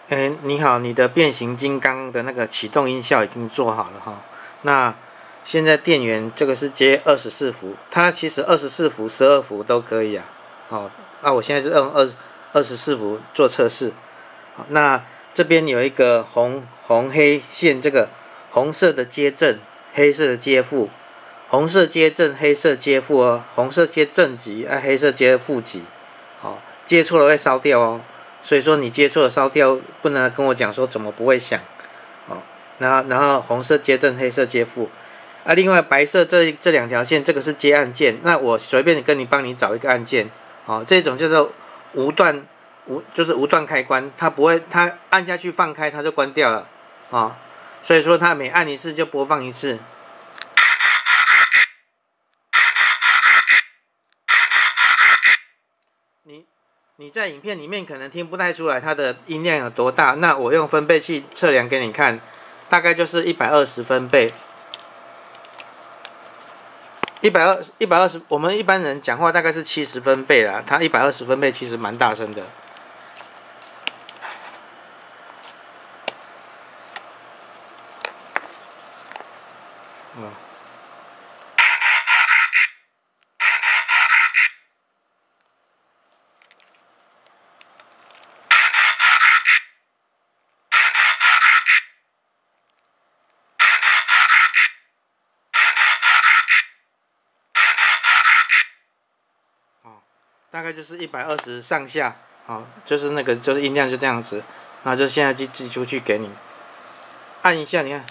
你好，你的变形金刚的那个启动音效已经做好了哈。那现在电源这个是接24伏，它其实24伏、12伏都可以啊。好，那我现在是用24伏做测试。好，那这边有一个红黑线，这个红色的接正，黑色的接负，红色接正，黑色接负哦，红色接正极，黑色接负极。好，接错了会烧掉哦。所以说你接错了烧掉，不能跟我讲说怎么不会响，哦，然后红色接正，黑色接负，另外白色这两条线，这个是接按键，那我随便帮你找一个按键，哦，这种叫做就是无段开关，它不会，它按下去放开它就关掉了，哦，所以说它每按一次就播放一次。你在影片里面可能听不太出来它的音量有多大，那我用分贝器测量给你看，大概就是120分贝。120，我们一般人讲话大概是70分贝啦，它120分贝其实蛮大声的。大概就是120上下，就是那个就是音量就这样子，那就现在寄出去给你，按一下，你看。